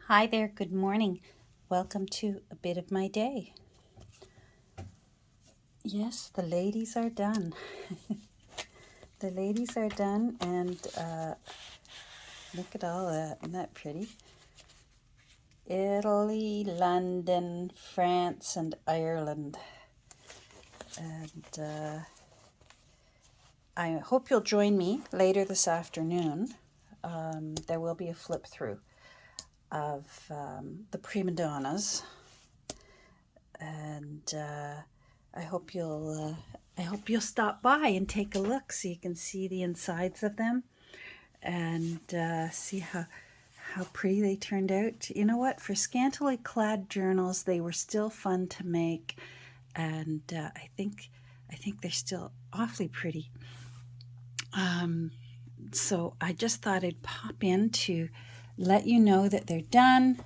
Hi there, good morning. Welcome to a bit of my day. Yes, the ladies are done. The ladies are done, and look at all that. Isn't that pretty? Italy, London, France, and Ireland. And I hope you'll join me later this afternoon. There will be a flip through of the prima donnas, and I hope you'll stop by and take a look so you can see the insides of them and see how pretty they turned out. You know what? For scantily clad journals, they were still fun to make, and I think they're still awfully pretty. So I just thought I'd pop in to let you know that they're done,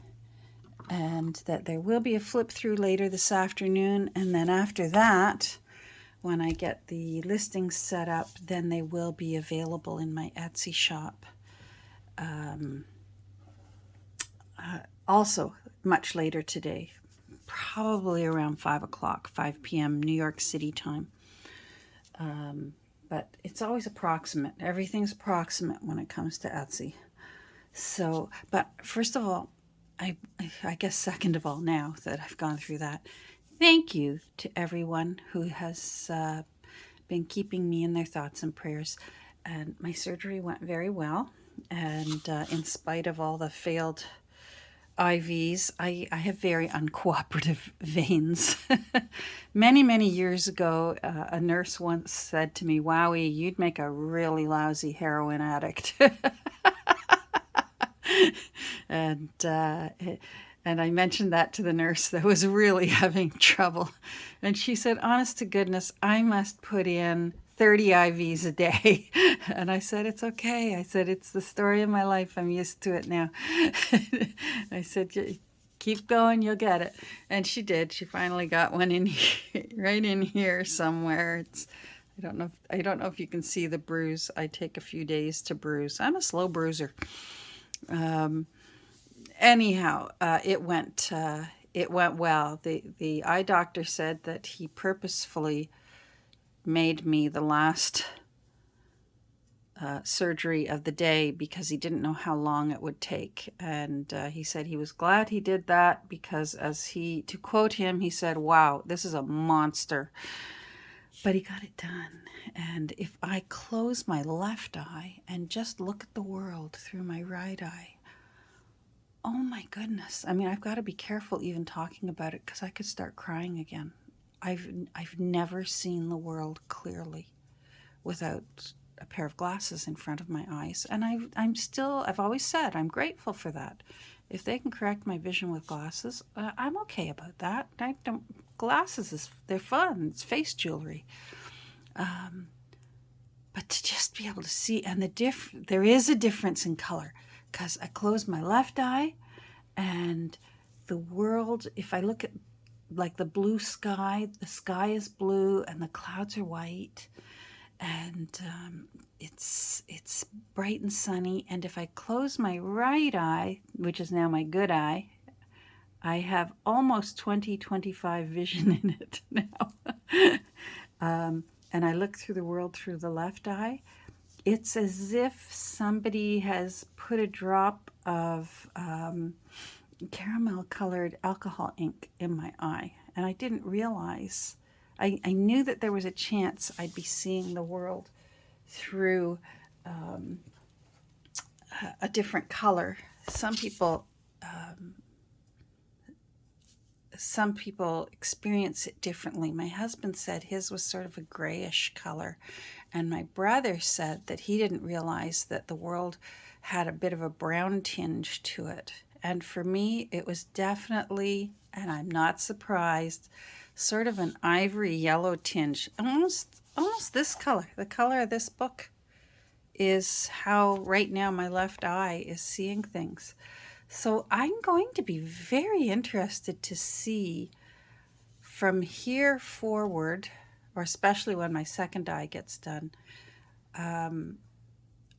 and that there will be a flip through later this afternoon, and then after that, when I get the listings set up, then they will be available in my Etsy shop. Also, much later today, probably around 5 o'clock, 5 p.m. New York City time. But it's always approximate. Everything's approximate when it comes to Etsy. So, but first of all, I guess second of all, now that I've gone through that, thank you to everyone who has been keeping me in their thoughts and prayers. And my surgery went very well. And in spite of all the failed IVs, I have very uncooperative veins. Many, many years ago, a nurse once said to me, "Wowie, you'd make a really lousy heroin addict." And I mentioned that to the nurse that was really having trouble. And she said, "Honest to goodness, I must put in 30 IVs a day." And I said, "It's okay." I said, "It's the story of my life. I'm used to it now." I said, "Keep going, you'll get it." And she did. She finally got one in here, right in here somewhere. I don't know if you can see the bruise. I take a few days to bruise. I'm a slow bruiser. Anyhow, it went well. The eye doctor said that he purposefully made me the last surgery of the day because he didn't know how long it would take. And he said he was glad he did that because, to quote him, he said, "Wow, this is a monster." But he got it done. And if I close my left eye and just look at the world through my right eye, oh my goodness. I mean, I've got to be careful even talking about it because I could start crying again. I've never seen the world clearly without a pair of glasses in front of my eyes. And I've always said I'm grateful for that. If they can correct my vision with glasses, I'm okay about that. Glasses, they're fun. It's face jewelry. But to just be able to see, and there is a difference in color because I close my left eye and the world, if I look at like the blue sky, the sky is blue and the clouds are white, and it's bright and sunny. And if I close my right eye, which is now my good eye, I have almost 20/25 vision in it now. And I look through the world through the left eye. It's as if somebody has put a drop of caramel-colored alcohol ink in my eye. And I didn't realize. I knew that there was a chance I'd be seeing the world through a different color. Some people experience it differently. My husband said his was sort of a grayish color, and my brother said that he didn't realize that the world had a bit of a brown tinge to it. And for me, it was definitely, and I'm not surprised, sort of an ivory yellow tinge, almost this color. The color of this book is how right now my left eye is seeing things. So I'm going to be very interested to see from here forward, or especially when my second eye gets done,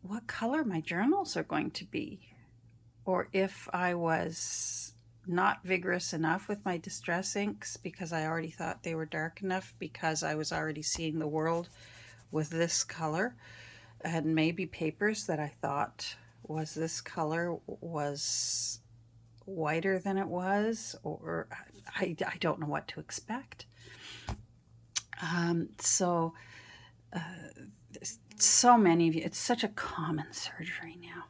what color my journals are going to be. or if I was not vigorous enough with my distress inks because I already thought they were dark enough because I was already seeing the world with this color, and maybe papers that I thought was this color was whiter than it was, or I don't know what to expect. So so many of you, it's such a common surgery now.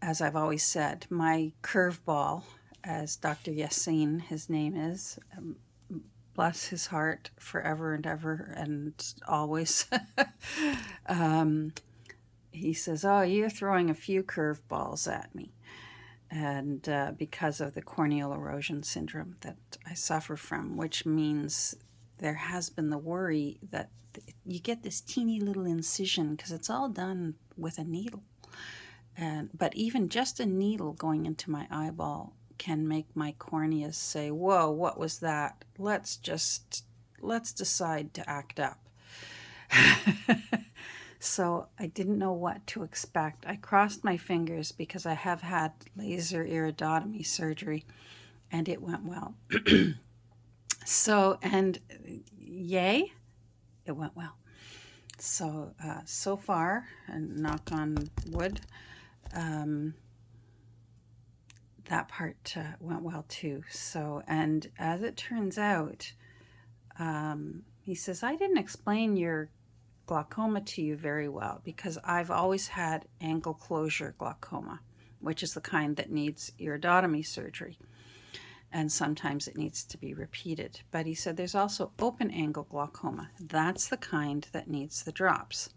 As I've always said, my curveball, as Dr. Yassine, his name is, bless his heart forever and ever and always. He says, "Oh, you're throwing a few curveballs at me." And because of the corneal erosion syndrome that I suffer from, which means there has been the worry that you get this teeny little incision because it's all done with a needle. But even just a needle going into my eyeball can make my corneas say, "Whoa, what was that? Let's decide to act up." So I didn't know what to expect. I crossed my fingers because I have had laser iridotomy surgery, and it went well. So, and yay, it went well. So, so far, and knock on wood, that part went well too. So, and as it turns out, he says, "I didn't explain your glaucoma to you very well because I've always had angle closure glaucoma, which is the kind that needs iridotomy surgery. And sometimes it needs to be repeated." But he said there's also open angle glaucoma. That's the kind that needs the drops.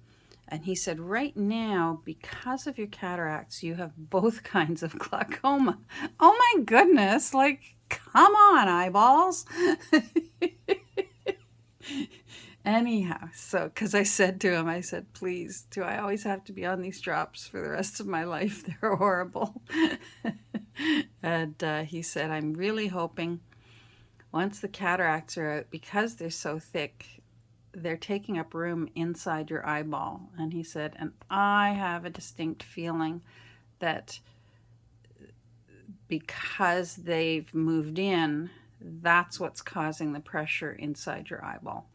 And he said, right now, because of your cataracts, you have both kinds of glaucoma. Oh my goodness, like, come on, eyeballs. Anyhow, so, because I said to him, I said, "Please, do I always have to be on these drops for the rest of my life? They're horrible." And he said, "I'm really hoping once the cataracts are out, because they're so thick, they're taking up room inside your eyeball." And he said, "And I have a distinct feeling that because they've moved in, that's what's causing the pressure inside your eyeball."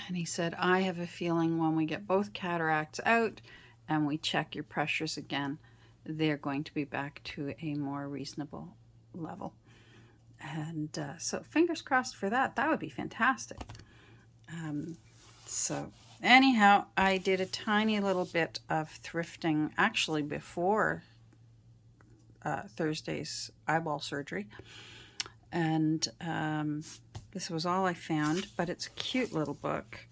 And he said, "I have a feeling when we get both cataracts out and we check your pressures again, they're going to be back to a more reasonable level." And so fingers crossed for that. That would be fantastic. So anyhow, I did a tiny little bit of thrifting actually before Thursday's eyeball surgery. And this was all I found, but it's a cute little book.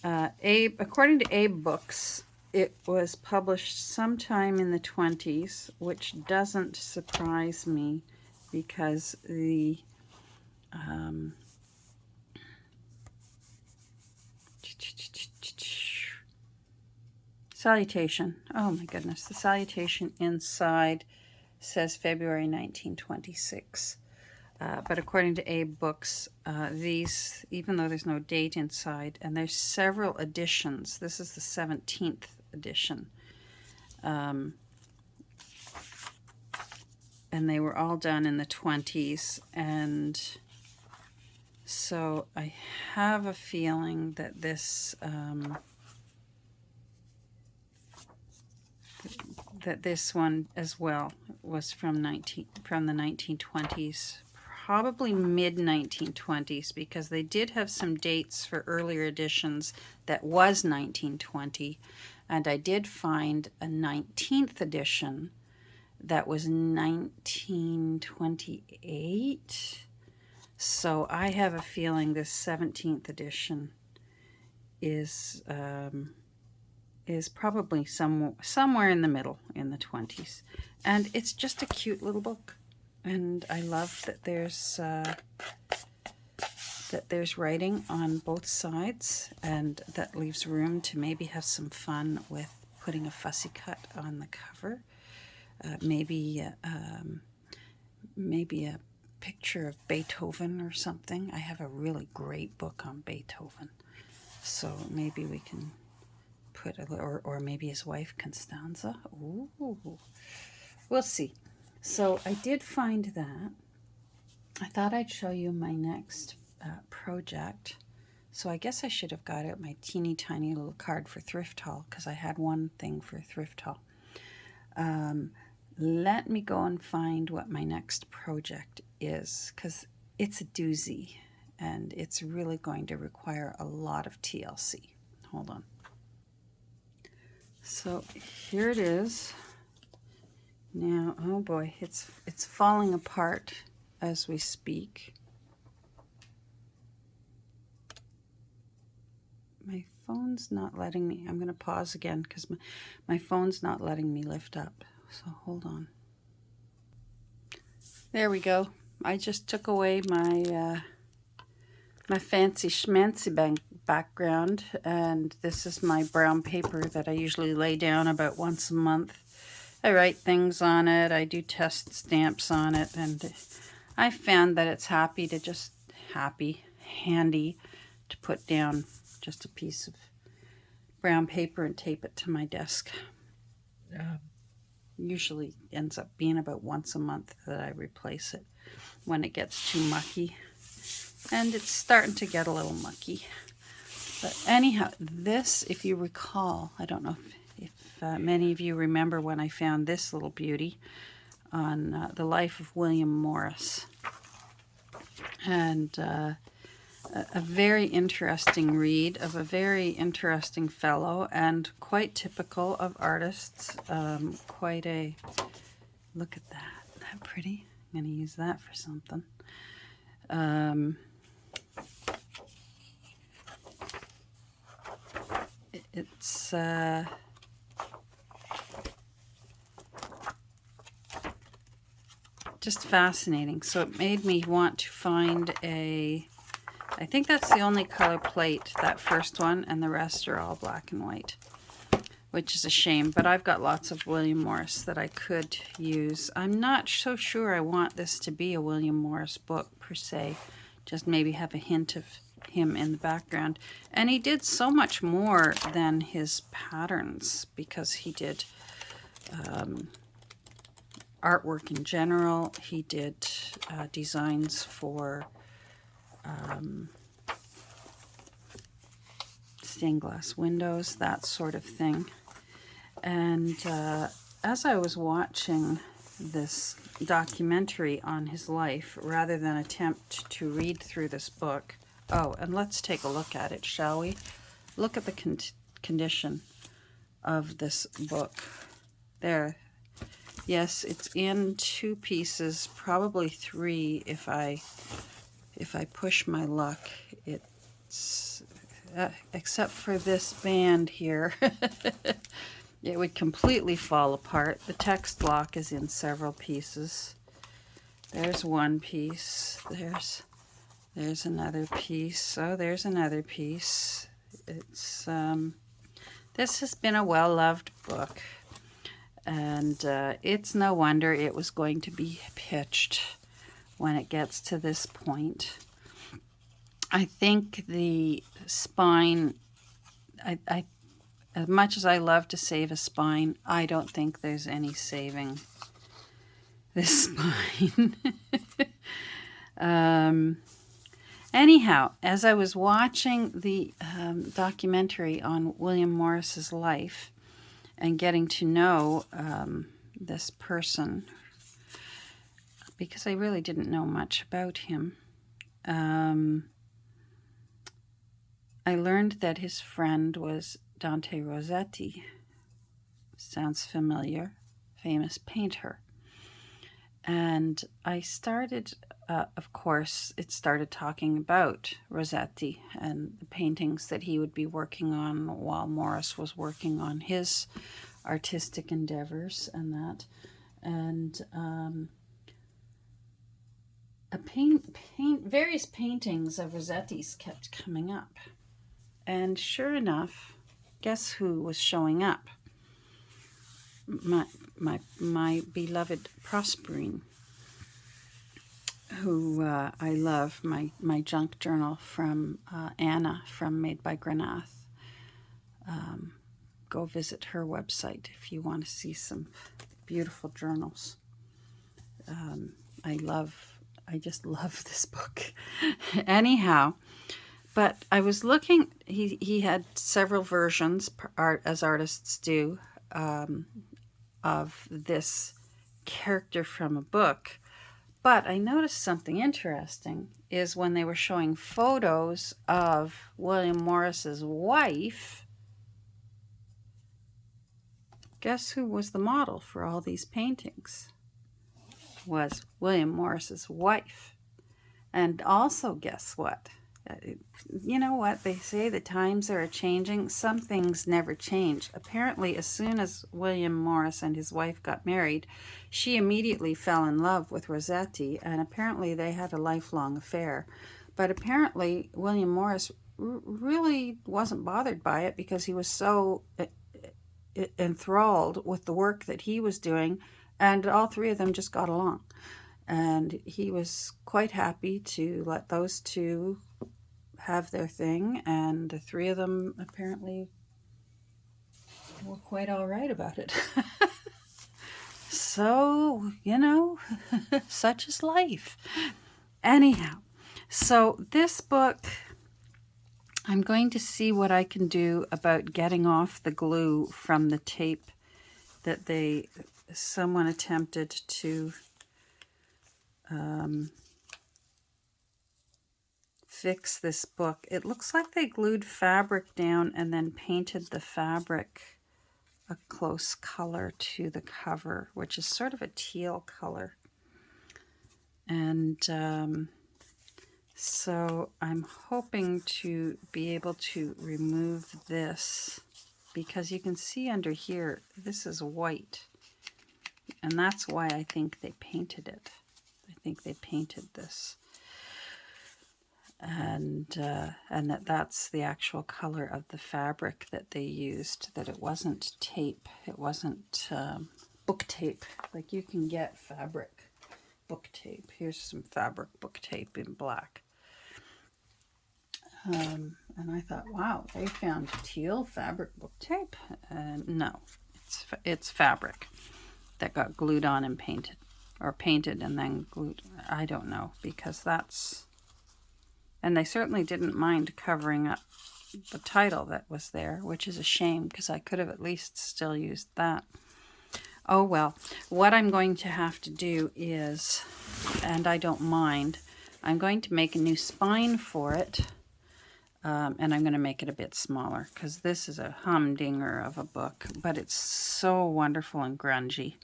According to Abe Books, it was published sometime in the 20s, which doesn't surprise me because the salutation, oh my goodness, the salutation inside says February 1926. But according to Abe Books, these, even though there's no date inside, and there's several editions, this is the 17th edition, and they were all done in the 20s, and so I have a feeling that this one as well was from the 1920s. Probably mid-1920s, because they did have some dates for earlier editions that was 1920, and I did find a 19th edition that was 1928. So I have a feeling this 17th edition is probably somewhere in the middle, in the 20s. And it's just a cute little book. And I love that there's writing on both sides, and that leaves room to maybe have some fun with putting a fussy cut on the cover. Maybe a picture of Beethoven or something. I have a really great book on Beethoven, so maybe we can put a little, or maybe his wife Constanza. Ooh, we'll see. So I did find that. I thought I'd show you my next project. So I guess I should have got out my teeny tiny little card for thrift haul, because I had one thing for thrift haul. Let me go and find what my next project is, because it's a doozy and it's really going to require a lot of TLC. Hold on. So here it is. Now, oh boy, it's falling apart as we speak. My phone's not letting me. I'm going to pause again because my phone's not letting me lift up. So hold on. There we go. I just took away my my fancy schmancy background, and this is my brown paper that I usually lay down about once a month. I write things on it. I do test stamps on it, and I found that it's handy to put down just a piece of brown paper and tape it to my desk. Usually ends up being about once a month that I replace it when it gets too mucky. And it's starting to get a little mucky. But anyhow, this, if you recall, I don't know if many of you remember when I found this little beauty on the life of William Morris. And a very interesting read of a very interesting fellow, and quite typical of artists. Quite a, look at that. Isn't that pretty? I'm going to use that for something. It's just fascinating. So it made me want to find I think that's the only color plate, that first one, and the rest are all black and white, which is a shame, but I've got lots of William Morris that I could use. I'm not so sure I want this to be a William Morris book per se, just maybe have a hint of him in the background. And he did so much more than his patterns, because he did artwork in general. He did designs for stained glass windows, that sort of thing. And as I was watching this documentary on his life, rather than attempt to read through this book, oh, and let's take a look at it, shall we? Look at the condition of this book. There. Yes, it's in two pieces, probably three if I push my luck. It's except for this band here, it would completely fall apart. The text block is in several pieces. There's one piece. There's another piece. Oh, there's another piece. It's this has been a well-loved book, and it's no wonder it was going to be pitched when it gets to this point. I think the spine, I as much as I love to save a spine, I don't think there's any saving this spine. Anyhow, as I was watching the documentary on William Morris's life and getting to know this person, because I really didn't know much about him, I learned that his friend was Dante Rosetti. Sounds familiar, famous painter. And I started, of course, it started talking about Rosetti and the paintings that he would be working on while Morris was working on his artistic endeavors and that. And various paintings of Rosetti's kept coming up. And sure enough, guess who was showing up? My beloved Proserpine, who I love, my junk journal from Anna from Made by Grenath. go visit her website if you want to see some beautiful journals. I just love this book. Anyhow, but I was looking, he had several versions, as artists do, of this character from a book. But I noticed something interesting is when they were showing photos of William Morris's wife, guess who was the model for all these paintings? Was William Morris's wife. And also, guess what? You know what? They say the times are changing. Some things never change. Apparently, as soon as William Morris and his wife got married, she immediately fell in love with Rosetti, and apparently they had a lifelong affair. But apparently, William Morris really wasn't bothered by it because he was so enthralled with the work that he was doing, and all three of them just got along. And he was quite happy to let those two have their thing, and the three of them apparently were quite all right about it. So, such is life. Anyhow, so this book, I'm going to see what I can do about getting off the glue from the tape that someone attempted to fix this book. It looks like they glued fabric down and then painted the fabric a close color to the cover, which is sort of a teal color. And so I'm hoping to be able to remove this, because you can see under here, this is white. And that's why I think they painted it. I think they painted this. And that's the actual color of the fabric that they used, that it wasn't tape. It wasn't book tape. Like you can get fabric book tape. Here's some fabric book tape in black. And I thought, wow, they found teal fabric book tape. No, it's fabric that got glued on and painted, or painted and then glued. I don't know, because that's, and they certainly didn't mind covering up the title that was there, which is a shame, because I could have at least still used that. Oh well, what I'm going to have to do is, and I don't mind, I'm going to make a new spine for it. And I'm going to make it a bit smaller, because this is a humdinger of a book, but it's so wonderful and grungy.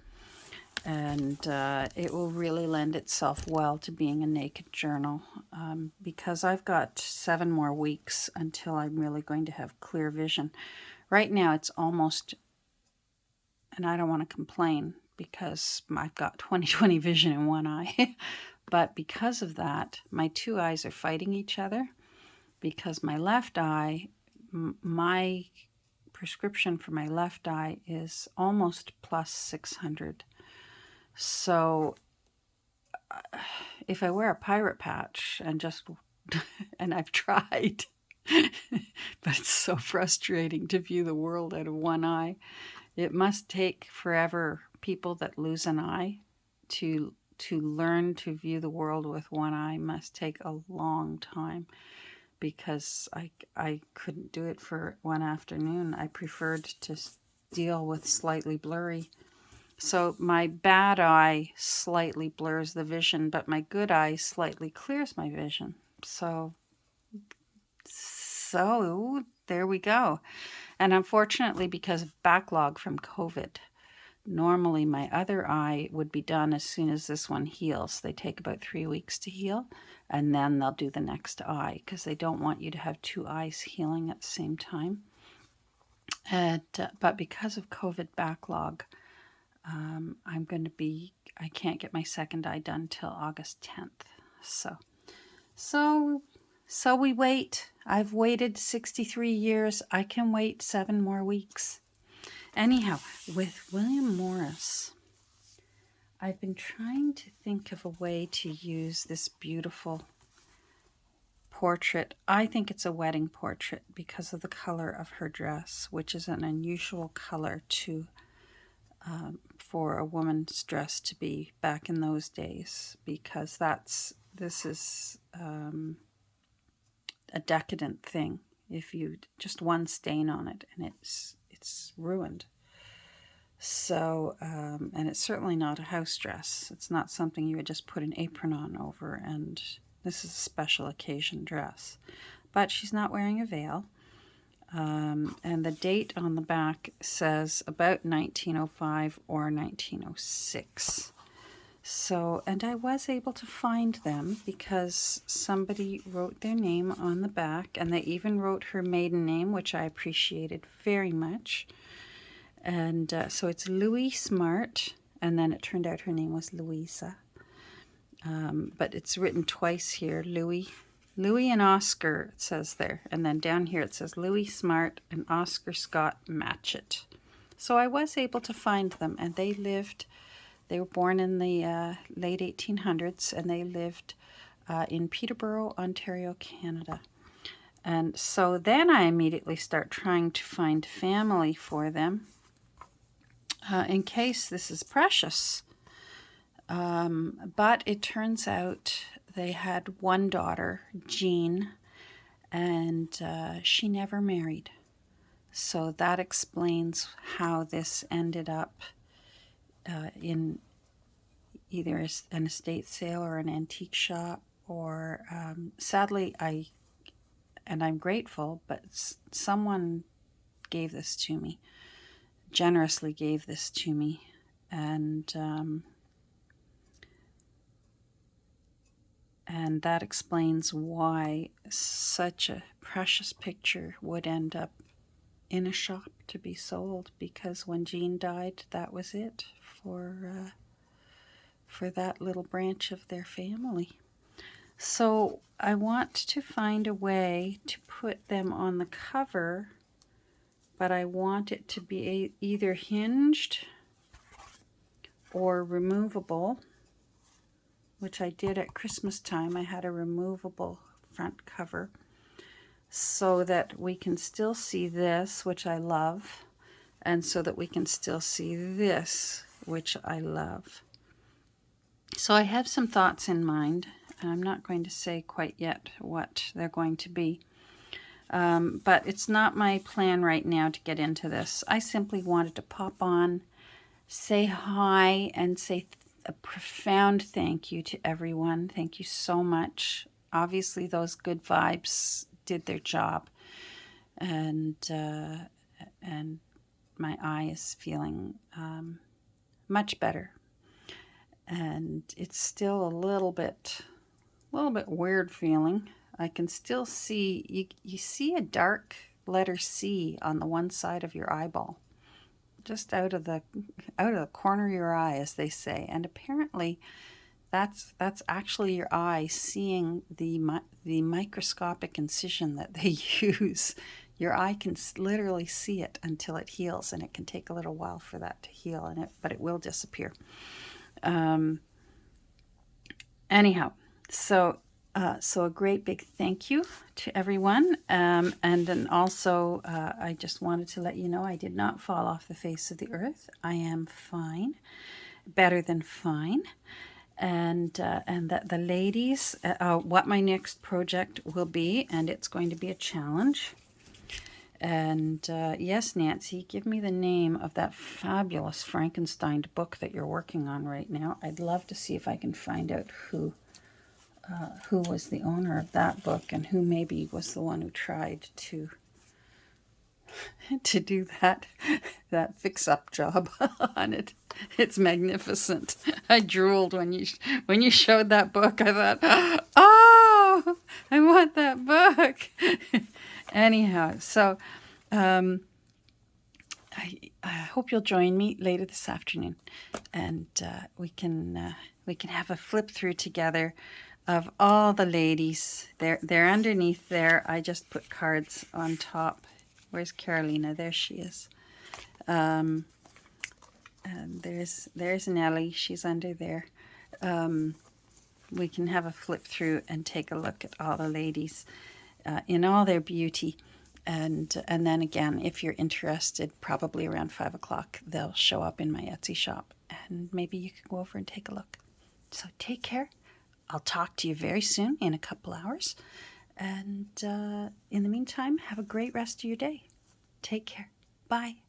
And it will really lend itself well to being a naked journal, because I've got 7 more weeks until I'm really going to have clear vision. Right now it's almost, and I don't want to complain because I've got 20/20 vision in one eye, but because of that, my 2 eyes are fighting each other, because my left eye, my prescription for my left eye is almost plus 600. So if I wear a pirate patch and and I've tried, but it's so frustrating to view the world out of one eye. It must take forever. People that lose an eye to learn to view the world with one eye must take a long time, because I couldn't do it for one afternoon. I preferred to deal with slightly blurry. So my bad eye slightly blurs the vision, but my good eye slightly clears my vision. So there we go. And unfortunately, because of backlog from COVID, normally my other eye would be done as soon as this one heals. They take about 3 weeks to heal, and then they'll do the next eye, because they don't want you to have 2 eyes healing at the same time. But because of COVID backlog, I can't get my second eye done till August 10th. So we wait. I've waited 63 years. I can wait 7 more weeks. Anyhow, with William Morris, I've been trying to think of a way to use this beautiful portrait. I think it's a wedding portrait because of the color of her dress, which is an unusual color to for a woman's dress to be back in those days, because this is a decadent thing. If you just one stain on it and it's ruined. So and it's certainly not a house dress. It's not something you would just put an apron on over, and this is a special occasion dress. But she's not wearing a veil. And the date on the back says about 1905 or 1906. So, and I was able to find them because somebody wrote their name on the back, and they even wrote her maiden name, which I appreciated very much. And so it's Louis Smart, and then it turned out her name was Louisa. But it's written twice here, Louis and Oscar, it says there. And then down here it says Louis Smart and Oscar Scott Matchett. So I was able to find them, and they were born in the late 1800s, and they lived in Peterborough, Ontario, Canada. And so then I immediately start trying to find family for them in case this is precious. But it turns out they had one daughter, Jean, and she never married. So that explains how this ended up in either an estate sale or an antique shop, or sadly, I'm grateful, but someone gave this to me, generously gave this to me, and that explains why such a precious picture would end up in a shop to be sold, because when Jean died, that was it for that little branch of their family. So I want to find a way to put them on the cover, but I want it to be either hinged or removable, which I did at Christmas time. I had a removable front cover so that we can still see this, which I love, and so that we can still see this, which I love. So I have some thoughts in mind, and I'm not going to say quite yet what they're going to be. But it's not my plan right now to get into this. I simply wanted to pop on, say hi, and say a profound thank you to everyone. Thank you so much. Obviously, those good vibes did their job, and my eye is feeling much better. And it's still a little bit weird feeling. I can still see, you see a dark letter C on the one side of your eyeball, just out of the corner of your eye, as they say. And apparently that's actually your eye seeing the microscopic incision that they use. Your eye can literally see it until it heals, and it can take a little while for that to heal, but it will disappear. Anyhow, so a great big thank you to everyone. And then also, I just wanted to let you know I did not fall off the face of the earth. I am fine, better than fine. And that the ladies, what my next project will be, and it's going to be a challenge. And yes, Nancy, give me the name of that fabulous Frankenstein book that you're working on right now. I'd love to see if I can find out who was the owner of that book, and who maybe was the one who tried to do that fix-up job on it. It's magnificent. I drooled when you showed that book. I thought, oh, I want that book. Anyhow, so I hope you'll join me later this afternoon, and we can have a flip through together of all the ladies. They're underneath there. I just put cards on top. Where's Carolina? There she is. And there's Nellie. She's under there. we can have a flip through and take a look at all the ladies in all their beauty. And then again, if you're interested, probably around 5 o'clock, they'll show up in my Etsy shop, and maybe you can go over and take a look. So take care. I'll talk to you very soon, in a couple hours. And in the meantime, have a great rest of your day. Take care. Bye.